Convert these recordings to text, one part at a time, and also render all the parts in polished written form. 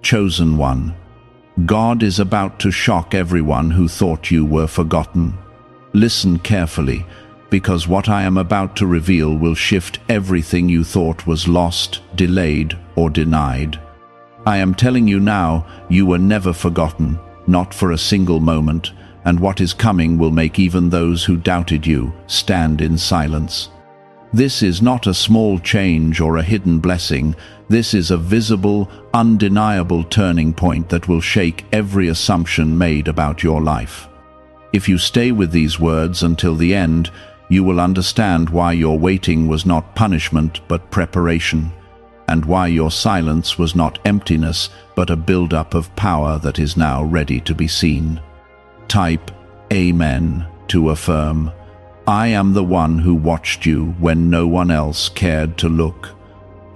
chosen one. God is about to shock everyone who thought you were forgotten. Listen carefully, because what I am about to reveal will shift everything you thought was lost, delayed, or denied. I am telling you now, you were never forgotten, not for a single moment, and what is coming will make even those who doubted you stand in silence. This is not a small change or a hidden blessing. This is a visible, undeniable turning point that will shake every assumption made about your life. If you stay with these words until the end, you will understand why your waiting was not punishment but preparation, and why your silence was not emptiness but a build-up of power that is now ready to be seen. Type Amen to affirm. I am the one who watched you when no one else cared to look.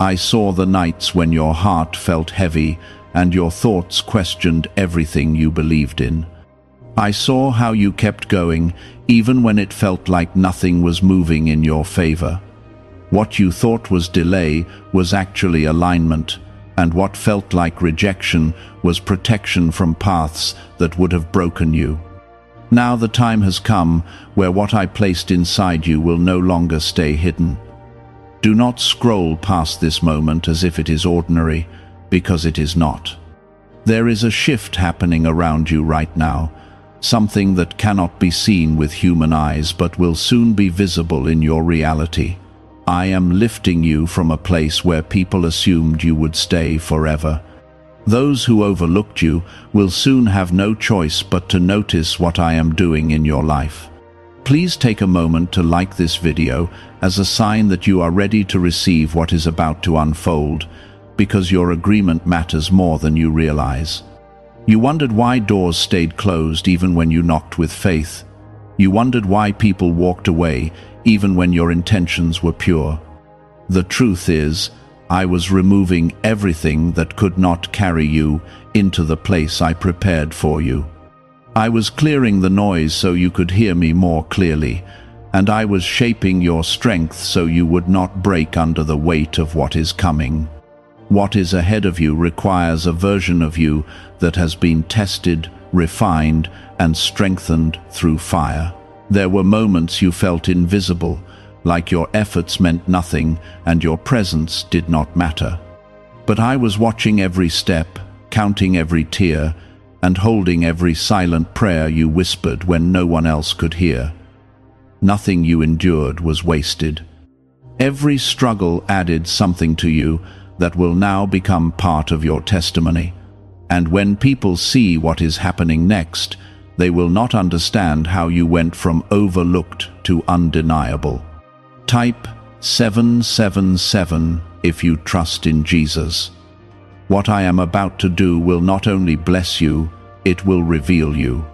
I saw the nights when your heart felt heavy and your thoughts questioned everything you believed in. I saw how you kept going even when it felt like nothing was moving in your favor. What you thought was delay was actually alignment, and what felt like rejection was protection from paths that would have broken you. Now the time has come where what I placed inside you will no longer stay hidden. Do not scroll past this moment as if it is ordinary, because it is not. There is a shift happening around you right now, something that cannot be seen with human eyes but will soon be visible in your reality. I am lifting you from a place where people assumed you would stay forever. Those who overlooked you will soon have no choice but to notice what I am doing in your life. Please take a moment to like this video as a sign that you are ready to receive what is about to unfold, because your agreement matters more than you realize. You wondered why doors stayed closed even when you knocked with faith. You wondered why people walked away even when your intentions were pure. The truth is, I was removing everything that could not carry you into the place I prepared for you. I was clearing the noise so you could hear me more clearly, and I was shaping your strength so you would not break under the weight of what is coming. What is ahead of you requires a version of you that has been tested, refined, and strengthened through fire. There were moments you felt invisible, like your efforts meant nothing and your presence did not matter. But I was watching every step, counting every tear, and holding every silent prayer you whispered when no one else could hear. Nothing you endured was wasted. Every struggle added something to you that will now become part of your testimony. And when people see what is happening next, they will not understand how you went from overlooked to undeniable. Type 777 if you trust in Jesus. What I am about to do will not only bless you, it will reveal you.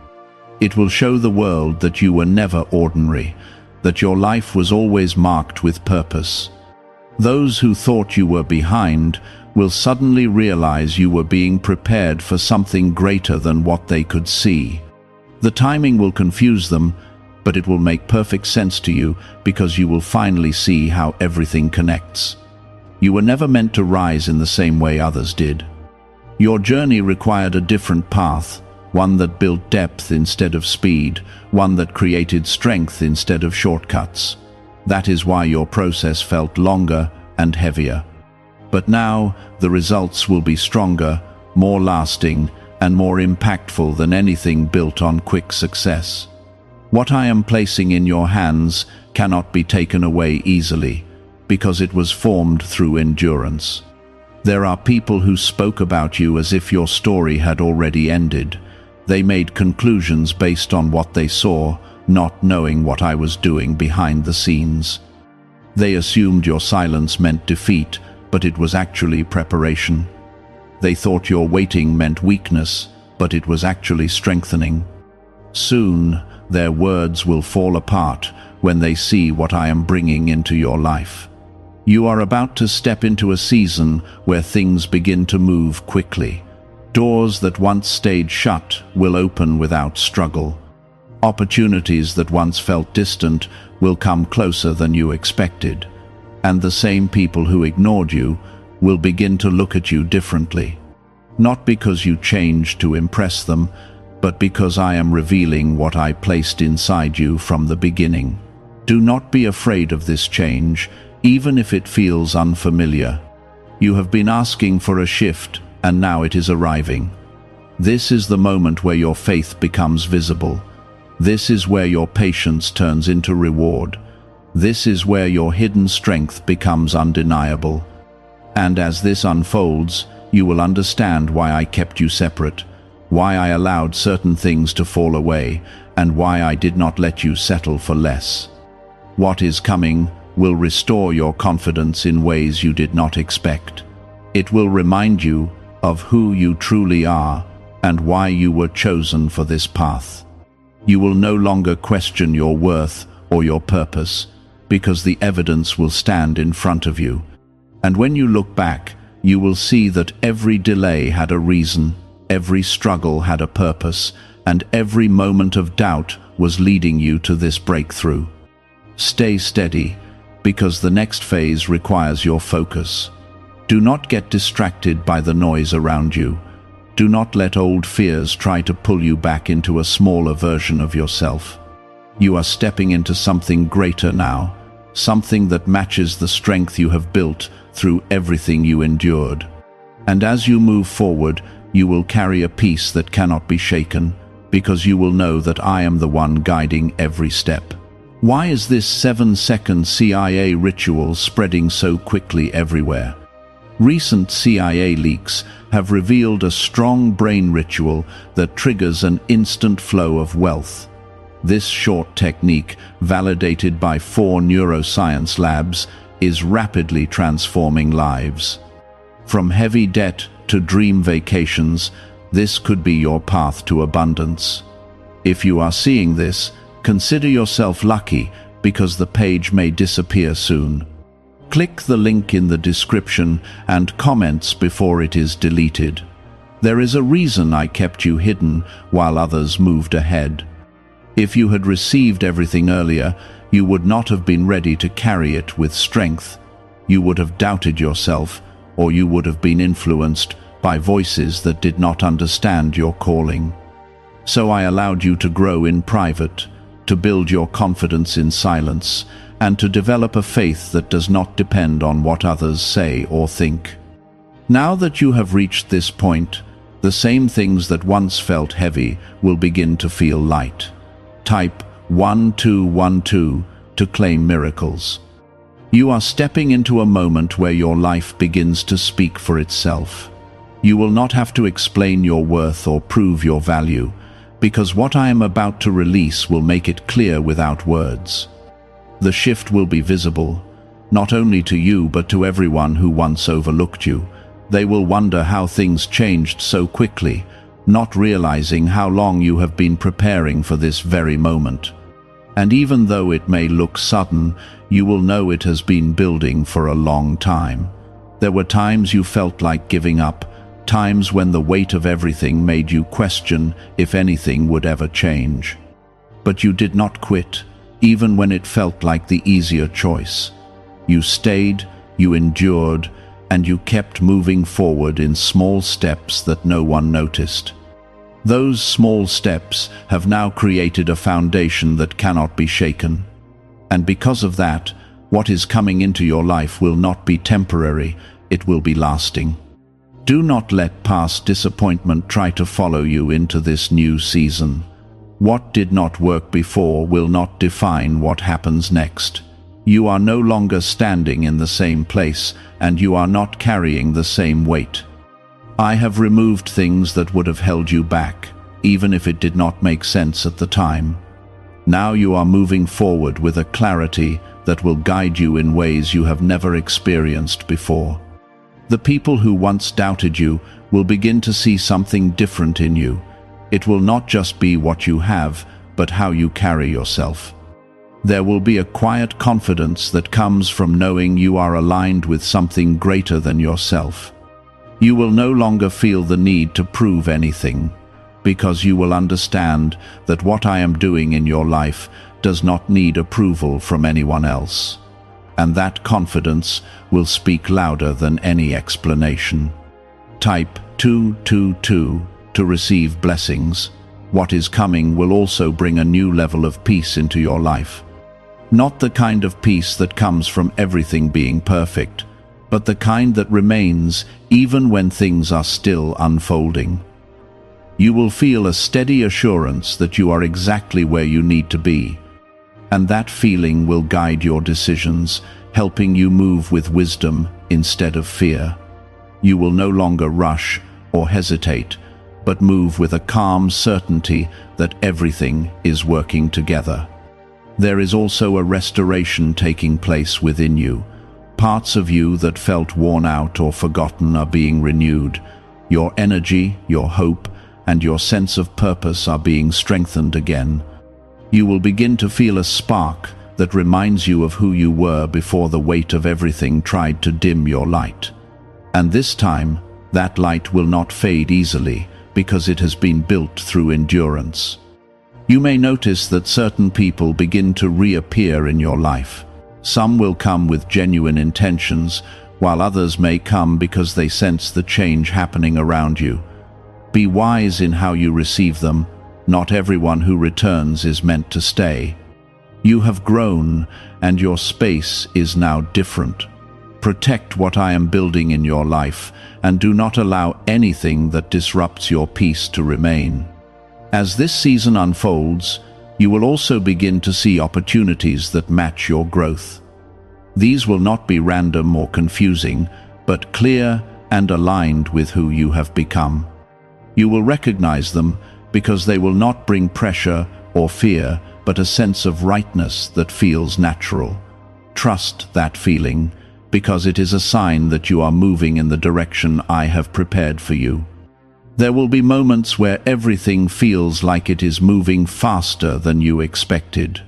It will show the world that you were never ordinary, that your life was always marked with purpose. Those who thought you were behind will suddenly realize you were being prepared for something greater than what they could see. The timing will confuse them, but it will make perfect sense to you because you will finally see how everything connects. You were never meant to rise in the same way others did. Your journey required a different path, one that built depth instead of speed, one that created strength instead of shortcuts. That is why your process felt longer and heavier. But now the results will be stronger, more lasting, and more impactful than anything built on quick success. What I am placing in your hands cannot be taken away easily, because it was formed through endurance. There are people who spoke about you as if your story had already ended. They made conclusions based on what they saw, not knowing what I was doing behind the scenes. They assumed your silence meant defeat, but it was actually preparation. They thought your waiting meant weakness, but it was actually strengthening. Soon, their words will fall apart when they see what I am bringing into your life. You are about to step into a season where things begin to move quickly. Doors that once stayed shut will open without struggle. Opportunities that once felt distant will come closer than you expected. And the same people who ignored you will begin to look at you differently. not because you change to impress them, but because I am revealing what I placed inside you from the beginning. Do not be afraid of this change, even if it feels unfamiliar. You have been asking for a shift, and now it is arriving. This is the moment where your faith becomes visible. This is where your patience turns into reward. This is where your hidden strength becomes undeniable. And as this unfolds, you will understand why I kept you separate, why I allowed certain things to fall away, and why I did not let you settle for less. What is coming will restore your confidence in ways you did not expect. It will remind you of who you truly are and why you were chosen for this path. You will no longer question your worth or your purpose, because the evidence will stand in front of you. And when you look back, you will see that every delay had a reason, every struggle had a purpose, and every moment of doubt was leading you to this breakthrough. Stay steady, because the next phase requires your focus. Do not get distracted by the noise around you. Do not let old fears try to pull you back into a smaller version of yourself. You are stepping into something greater now, something that matches the strength you have built through everything you endured. And as you move forward, you will carry a peace that cannot be shaken, because you will know that I am the one guiding every step. Why is this 7-second CIA ritual spreading so quickly everywhere? Recent CIA leaks have revealed a strong brain ritual that triggers an instant flow of wealth. This short technique, validated by 4 neuroscience labs, is rapidly transforming lives. From heavy debt to dream vacations, this could be your path to abundance. If you are seeing this, consider yourself lucky, because the page may disappear soon. Click the link in the description and comments before it is deleted. There is a reason I kept you hidden while others moved ahead. If you had received everything earlier, you would not have been ready to carry it with strength. You would have doubted yourself, or you would have been influenced by voices that did not understand your calling. So I allowed you to grow in private, to build your confidence in silence, and to develop a faith that does not depend on what others say or think. Now that you have reached this point, the same things that once felt heavy will begin to feel light. Type 1212 to claim miracles. You are stepping into a moment where your life begins to speak for itself. You will not have to explain your worth or prove your value, because what I am about to release will make it clear without words. The shift will be visible, not only to you but to everyone who once overlooked you. They will wonder how things changed so quickly, not realizing how long you have been preparing for this very moment. And even though it may look sudden, you will know it has been building for a long time. There were times you felt like giving up, times when the weight of everything made you question if anything would ever change. But you did not quit, even when it felt like the easier choice. You stayed, you endured, and you kept moving forward in small steps that no one noticed. Those small steps have now created a foundation that cannot be shaken. And because of that, what is coming into your life will not be temporary, it will be lasting. Do not let past disappointment try to follow you into this new season. What did not work before will not define what happens next. You are no longer standing in the same place, and you are not carrying the same weight. I have removed things that would have held you back, even if it did not make sense at the time. Now you are moving forward with a clarity that will guide you in ways you have never experienced before. The people who once doubted you will begin to see something different in you. It will not just be what you have, but how you carry yourself. There will be a quiet confidence that comes from knowing you are aligned with something greater than yourself. You will no longer feel the need to prove anything, because you will understand that what I am doing in your life does not need approval from anyone else. And that confidence will speak louder than any explanation. Type 222 to receive blessings. What is coming will also bring a new level of peace into your life. Not the kind of peace that comes from everything being perfect, but the kind that remains even when things are still unfolding. You will feel a steady assurance that you are exactly where you need to be, and that feeling will guide your decisions, helping you move with wisdom instead of fear. You will no longer rush or hesitate, but move with a calm certainty that everything is working together. There is also a restoration taking place within you. Parts of you that felt worn out or forgotten are being renewed. Your energy, your hope, and your sense of purpose are being strengthened again. You will begin to feel a spark that reminds you of who you were before the weight of everything tried to dim your light. And this time, that light will not fade easily because it has been built through endurance. You may notice that certain people begin to reappear in your life. Some will come with genuine intentions, while others may come because they sense the change happening around you. Be wise in how you receive them. Not everyone who returns is meant to stay. You have grown, and your space is now different. Protect what I am building in your life, and do not allow anything that disrupts your peace to remain. As this season unfolds, you will also begin to see opportunities that match your growth. These will not be random or confusing, but clear and aligned with who you have become. You will recognize them because they will not bring pressure or fear, but a sense of rightness that feels natural. Trust that feeling, because it is a sign that you are moving in the direction I have prepared for you. There will be moments where everything feels like it is moving faster than you expected.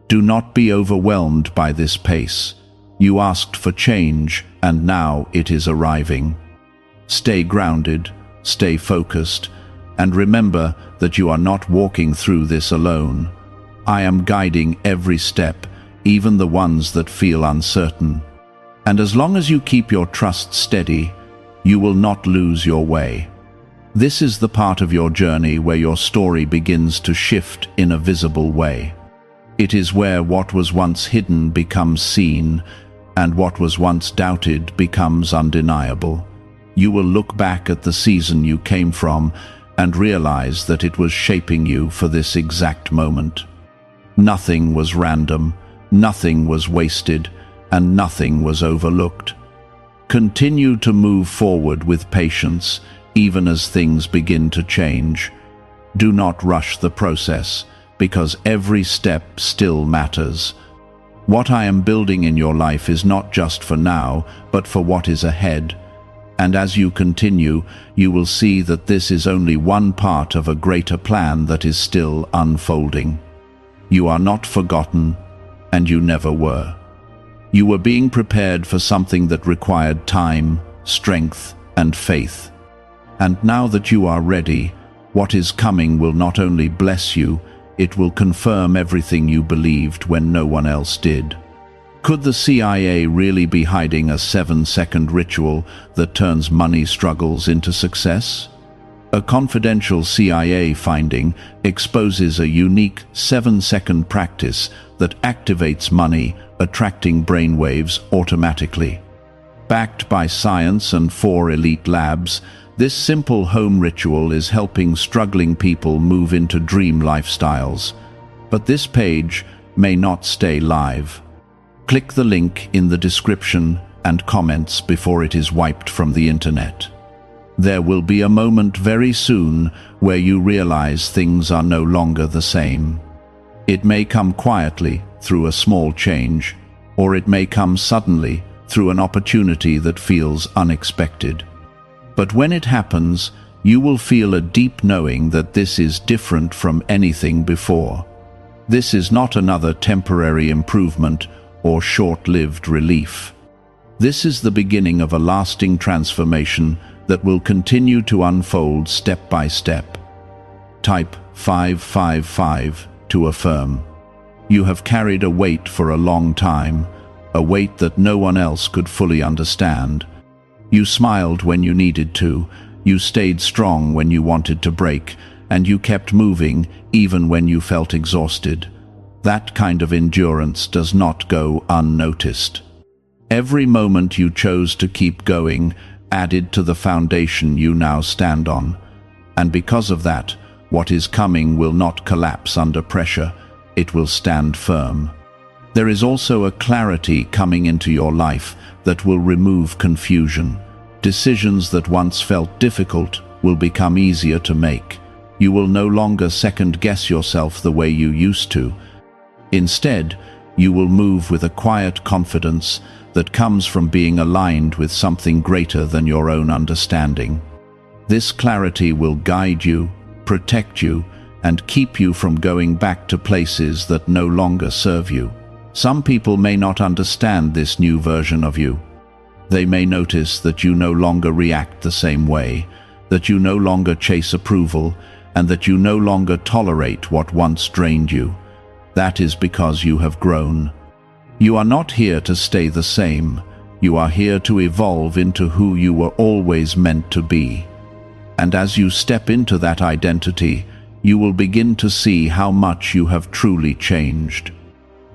Do not be overwhelmed by this pace. You asked for change, and now it is arriving. Stay grounded, stay focused, and remember that you are not walking through this alone. I am guiding every step, even the ones that feel uncertain. And as long as you keep your trust steady, you will not lose your way. This is the part of your journey where your story begins to shift in a visible way. It is where what was once hidden becomes seen, and what was once doubted becomes undeniable. You will look back at the season you came from and realize that it was shaping you for this exact moment. Nothing was random, nothing was wasted, and nothing was overlooked. Continue to move forward with patience, even as things begin to change. Do not rush the process, because every step still matters. What I am building in your life is not just for now, but for what is ahead. And as you continue, you will see that this is only one part of a greater plan that is still unfolding. You are not forgotten, and you never were. You were being prepared for something that required time, strength, and faith. And now that you are ready, what is coming will not only bless you, it will confirm everything you believed when no one else did. Could the CIA really be hiding a 7-second ritual that turns money struggles into success? A confidential CIA finding exposes a unique 7-second practice that activates money, attracting brainwaves automatically. Backed by science and 4 elite labs, this simple home ritual is helping struggling people move into dream lifestyles. But this page may not stay live. Click the link in the description and comments before it is wiped from the internet. There will be a moment very soon where you realize things are no longer the same. It may come quietly through a small change, or it may come suddenly through an opportunity that feels unexpected. But when it happens, you will feel a deep knowing that this is different from anything before. This is not another temporary improvement or short-lived relief. This is the beginning of a lasting transformation that will continue to unfold step by step. Type 555 to affirm. You have carried a weight for a long time, a weight that no one else could fully understand. You smiled when you needed to, You stayed strong when you wanted to break, and you kept moving even when you felt exhausted. That kind of endurance does not go unnoticed. Every moment you chose to keep going added to the foundation you now stand on. And because of that, what is coming will not collapse under pressure, it will stand firm. There is also a clarity coming into your life that will remove confusion. Decisions that once felt difficult will become easier to make. You will no longer second-guess yourself the way you used to. Instead, you will move with a quiet confidence that comes from being aligned with something greater than your own understanding. This clarity will guide you, protect you, and keep you from going back to places that no longer serve you. Some people may not understand this new version of you. They may notice that you no longer react the same way, that you no longer chase approval, and that you no longer tolerate what once drained you. That is because you have grown. You are not here to stay the same. You are here to evolve into who you were always meant to be. And as you step into that identity, you will begin to see how much you have truly changed.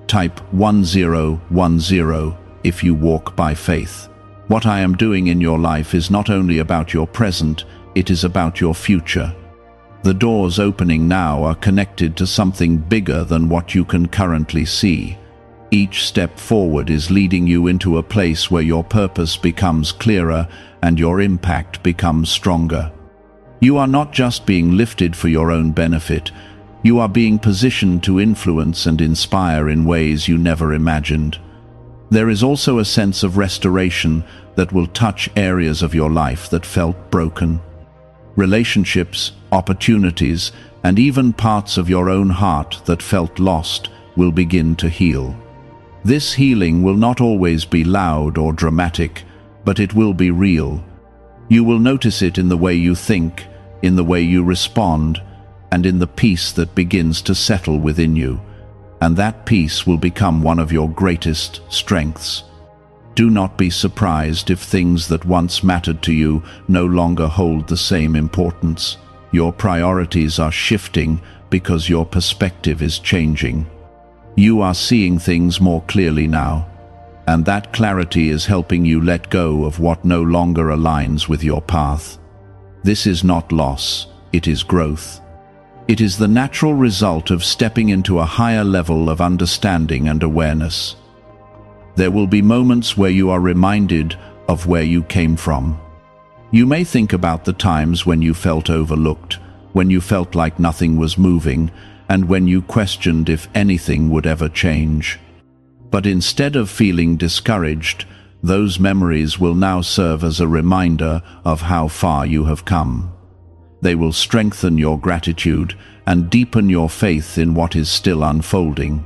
Type 1010 if you walk by faith. What I am doing in your life is not only about your present, it is about your future. The doors opening now are connected to something bigger than what you can currently see. Each step forward is leading you into a place where your purpose becomes clearer and your impact becomes stronger. You are not just being lifted for your own benefit, you are being positioned to influence and inspire in ways you never imagined. There is also a sense of restoration that will touch areas of your life that felt broken. Relationships, opportunities, and even parts of your own heart that felt lost will begin to heal. This healing will not always be loud or dramatic, but it will be real. You will notice it in the way you think, in the way you respond, and in the peace that begins to settle within you. And that peace will become one of your greatest strengths. Do not be surprised if things that once mattered to you no longer hold the same importance. Your priorities are shifting because your perspective is changing. You are seeing things more clearly now, and that clarity is helping you let go of what no longer aligns with your path. This is not loss, it is growth. It is the natural result of stepping into a higher level of understanding and awareness. There will be moments where you are reminded of where you came from. You may think about the times when you felt overlooked, when you felt like nothing was moving, and when you questioned if anything would ever change. But instead of feeling discouraged, those memories will now serve as a reminder of how far you have come. They will strengthen your gratitude and deepen your faith in what is still unfolding.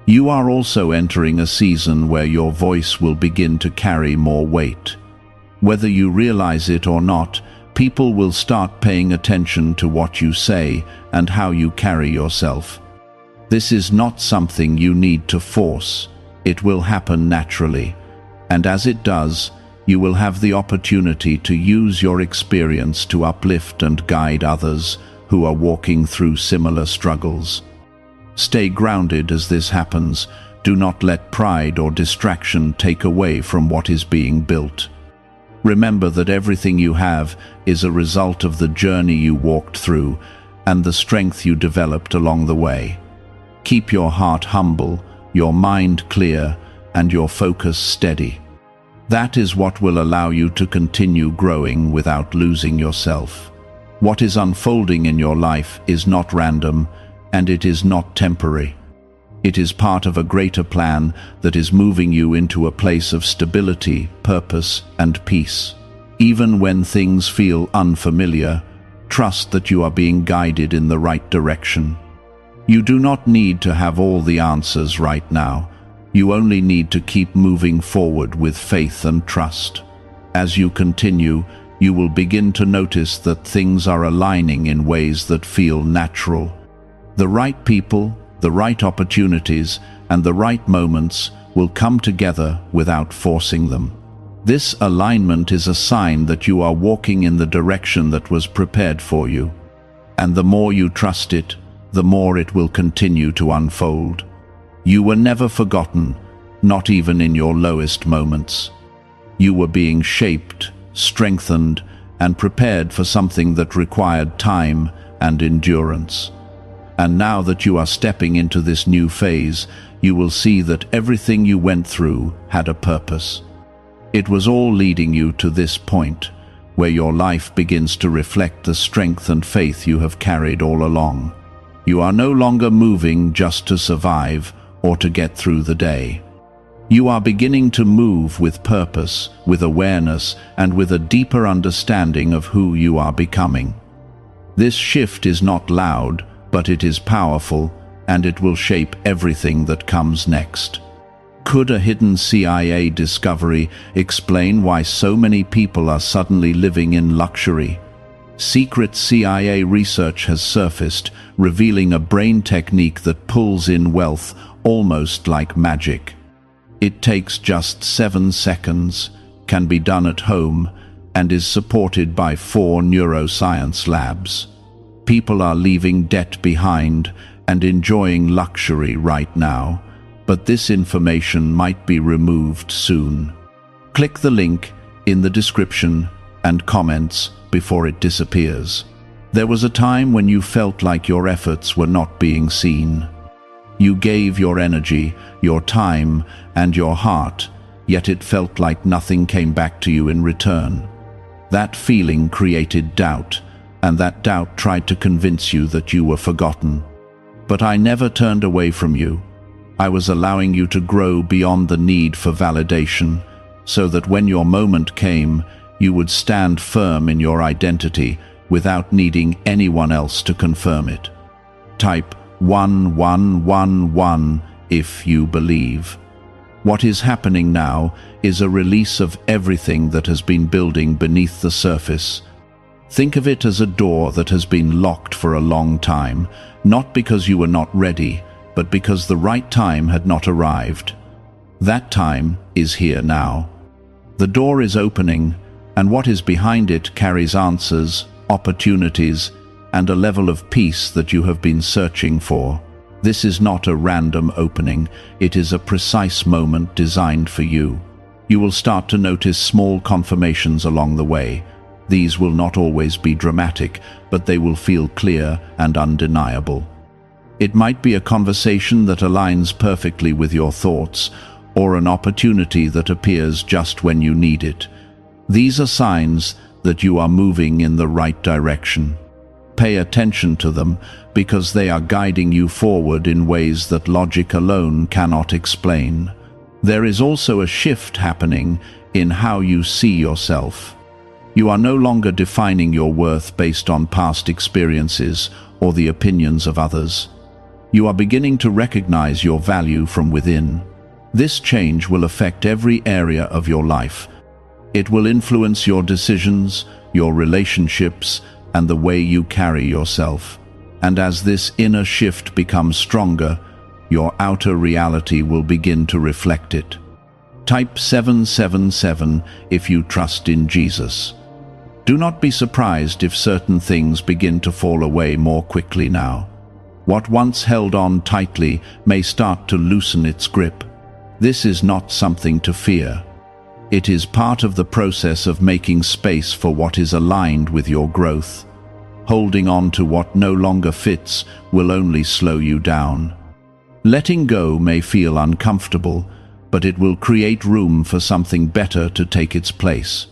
You are also entering a season where your voice will begin to carry more weight. Whether you realize it or not, people will start paying attention to what you say and how you carry yourself. This is not something you need to force. It will happen naturally. And as it does, you will have the opportunity to use your experience to uplift and guide others who are walking through similar struggles. Stay grounded as this happens. Do not let pride or distraction take away from what is being built. Remember that everything you have is a result of the journey you walked through and the strength you developed along the way. Keep your heart humble, your mind clear, and your focus steady. That is what will allow you to continue growing without losing yourself. What is unfolding in your life is not random, and it is not temporary. It is part of a greater plan that is moving you into a place of stability, purpose, and peace. Even when things feel unfamiliar, trust that you are being guided in the right direction. You do not need to have all the answers right now. You only need to keep moving forward with faith and trust. As you continue, you will begin to notice that things are aligning in ways that feel natural. The right people, the right opportunities, and the right moments will come together without forcing them. This alignment is a sign that you are walking in the direction that was prepared for you. And the more you trust it, the more it will continue to unfold. You were never forgotten, not even in your lowest moments. You were being shaped, strengthened, and prepared for something that required time and endurance. And now that you are stepping into this new phase, you will see that everything you went through had a purpose. It was all leading you to this point, where your life begins to reflect the strength and faith you have carried all along. You are no longer moving just to survive or to get through the day. You are beginning to move with purpose, with awareness, and with a deeper understanding of who you are becoming. This shift is not loud, but it is powerful, and it will shape everything that comes next. Could a hidden CIA discovery explain why so many people are suddenly living in luxury? Secret CIA research has surfaced, revealing a brain technique that pulls in wealth almost like magic. It takes just 7 seconds, can be done at home, and is supported by 4 neuroscience labs. People are leaving debt behind and enjoying luxury right now, but this information might be removed soon. Click the link in the description and comments before it disappears. There was a time when you felt like your efforts were not being seen. You gave your energy, your time, and your heart, yet it felt like nothing came back to you in return. That feeling created doubt, and that doubt tried to convince you that you were forgotten. But I never turned away from you. I was allowing you to grow beyond the need for validation, so that when your moment came, you would stand firm in your identity without needing anyone else to confirm it. Type 1111 if you believe. What is happening now is a release of everything that has been building beneath the surface. Think of it as a door that has been locked for a long time, not because you were not ready, but because the right time had not arrived. That time is here now. The door is opening, and what is behind it carries answers, opportunities, and a level of peace that you have been searching for. This is not a random opening, it is a precise moment designed for you. You will start to notice small confirmations along the way. These will not always be dramatic, but they will feel clear and undeniable. It might be a conversation that aligns perfectly with your thoughts, or an opportunity that appears just when you need it. These are signs that you are moving in the right direction. Pay attention to them, because they are guiding you forward in ways that logic alone cannot explain. There is also a shift happening in how you see yourself. You are no longer defining your worth based on past experiences or the opinions of others. You are beginning to recognize your value from within. This change will affect every area of your life. It will influence your decisions, your relationships, and the way you carry yourself. And as this inner shift becomes stronger, your outer reality will begin to reflect it. Type 777 if you trust in Jesus. Do not be surprised if certain things begin to fall away more quickly now. What once held on tightly may start to loosen its grip. This is not something to fear. It is part of the process of making space for what is aligned with your growth. Holding on to what no longer fits will only slow you down. Letting go may feel uncomfortable, but it will create room for something better to take its place.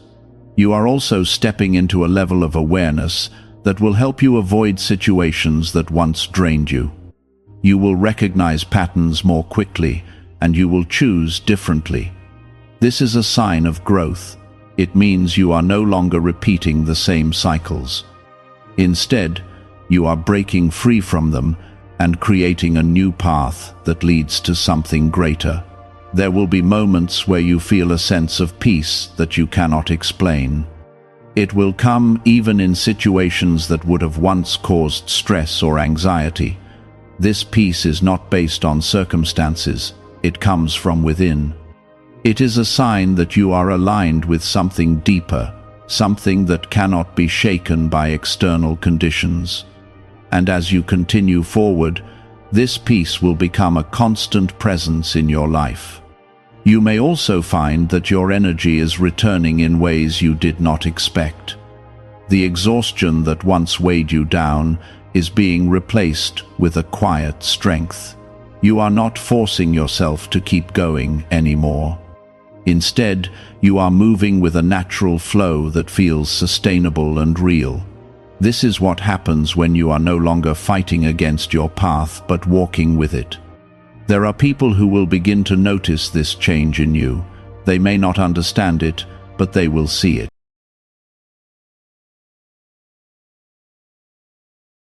You are also stepping into a level of awareness that will help you avoid situations that once drained you. You will recognize patterns more quickly, and you will choose differently. This is a sign of growth. It means you are no longer repeating the same cycles. Instead, you are breaking free from them and creating a new path that leads to something greater. There will be moments where you feel a sense of peace that you cannot explain. It will come even in situations that would have once caused stress or anxiety. This peace is not based on circumstances, it comes from within. It is a sign that you are aligned with something deeper, something that cannot be shaken by external conditions. And as you continue forward, this peace will become a constant presence in your life. You may also find that your energy is returning in ways you did not expect. The exhaustion that once weighed you down is being replaced with a quiet strength. You are not forcing yourself to keep going anymore. Instead, you are moving with a natural flow that feels sustainable and real. This is what happens when you are no longer fighting against your path but walking with it. There are people who will begin to notice this change in you. They may not understand it, but they will see it.